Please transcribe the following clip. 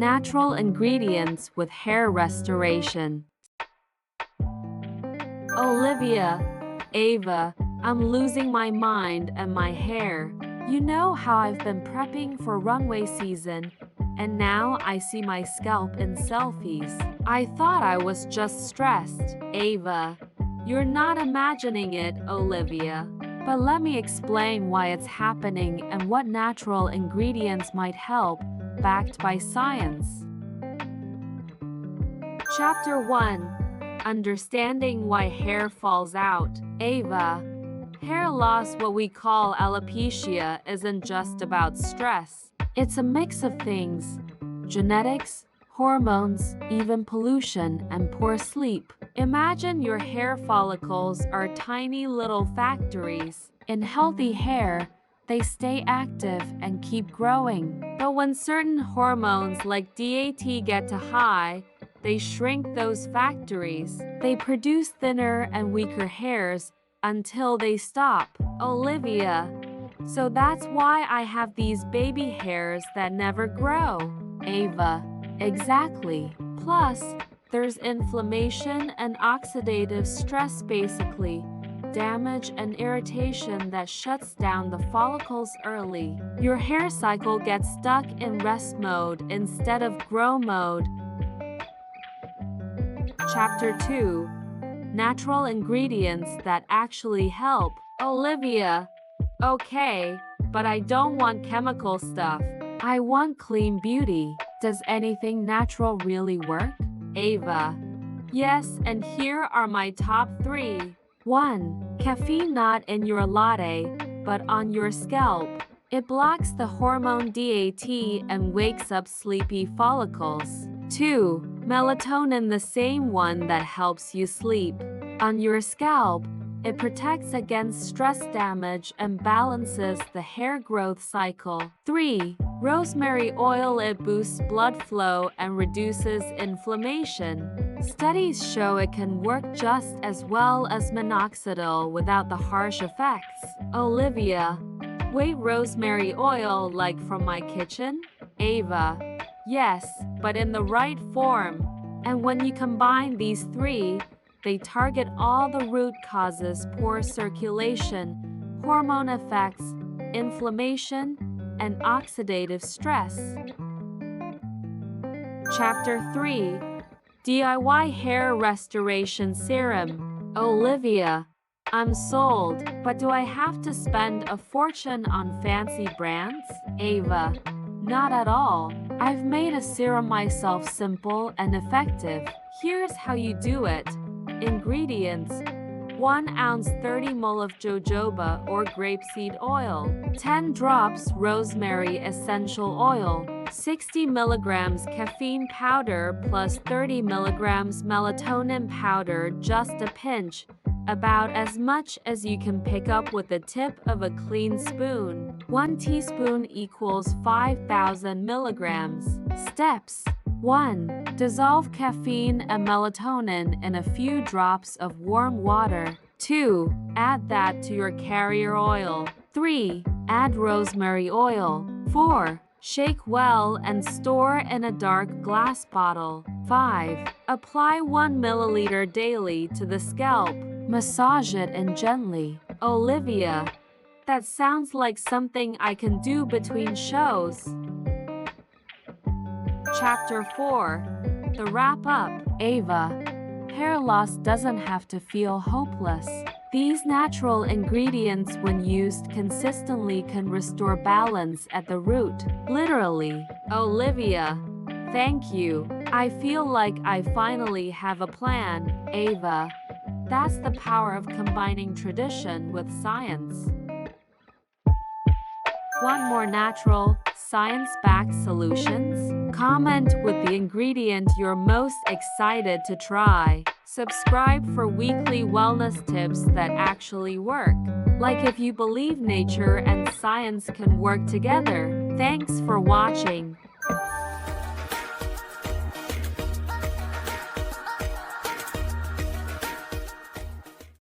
Natural ingredients with hair restoration. Olivia, Ava, I'm losing my mind and my hair. You know how I've been prepping for runway season, and now I see my scalp in selfies. I thought I was just stressed, Ava. You're not imagining it, Olivia. But let me explain why it's happening and what natural ingredients might help, backed by science. Chapter 1. Understanding why hair falls out. Ava. Hair loss, what we call alopecia, isn't just about stress. It's a mix of things: genetics, hormones, even pollution, and poor sleep. Imagine your hair follicles are tiny little factories. In healthy hair, they stay active and keep growing. But when certain hormones like DHT get too high, they shrink those factories. They produce thinner and weaker hairs until they stop. Olivia. So that's why I have these baby hairs that never grow. Ava. Exactly. Plus, there's inflammation and oxidative stress, basically damage and irritation that shuts down the follicles early. Your hair cycle gets stuck in rest mode instead of grow mode. Chapter 2. Natural ingredients that actually help. Olivia. Okay, but I don't want chemical stuff. I want clean beauty. Does anything natural really work? Ava. Yes, and here are my top 3. 1. Caffeine not in your latte, but on your scalp. It blocks the hormone DHT and wakes up sleepy follicles. 2. Melatonin, the same one that helps you sleep. On your scalp, it protects against stress damage and balances the hair growth cycle. 3. Rosemary oil, it boosts blood flow and reduces inflammation. Studies show it can work just as well as minoxidil without the harsh effects. Olivia. Wait, rosemary oil like from my kitchen? Ava. Yes, but in the right form. And when you combine these 3, they target all the root causes: poor circulation, hormone effects, inflammation, and oxidative stress. Chapter 3. DIY Hair Restoration Serum. Olivia. I'm sold, but do I have to spend a fortune on fancy brands? Ava. Not at all. I've made a serum myself, simple and effective. Here's how you do it. Ingredients: 1 ounce 30 ml of jojoba or grapeseed oil, 10 drops rosemary essential oil, 60 milligrams caffeine powder plus 30 milligrams melatonin powder, just a pinch, about as much as you can pick up with the tip of a clean spoon. 1 teaspoon equals 5,000 milligrams. Steps: 1. Dissolve caffeine and melatonin in a few drops of warm water. 2. Add that to your carrier oil. 3. Add rosemary oil. 4. Shake well and store in a dark glass bottle. 5. Apply 1 milliliter daily to the scalp. Massage it in gently. Olivia. That sounds like something I can do between shows. Chapter 4. The wrap-up. Ava. Hair loss doesn't have to feel hopeless. These natural ingredients, when used consistently, can restore balance at the root. Literally. Olivia. Thank you. I feel like I finally have a plan. Ava. That's the power of combining tradition with science. Want more natural, science-backed solutions? Comment with the ingredient you're most excited to try. Subscribe for weekly wellness tips that actually work. Like if you believe nature and science can work together. Thanks for watching.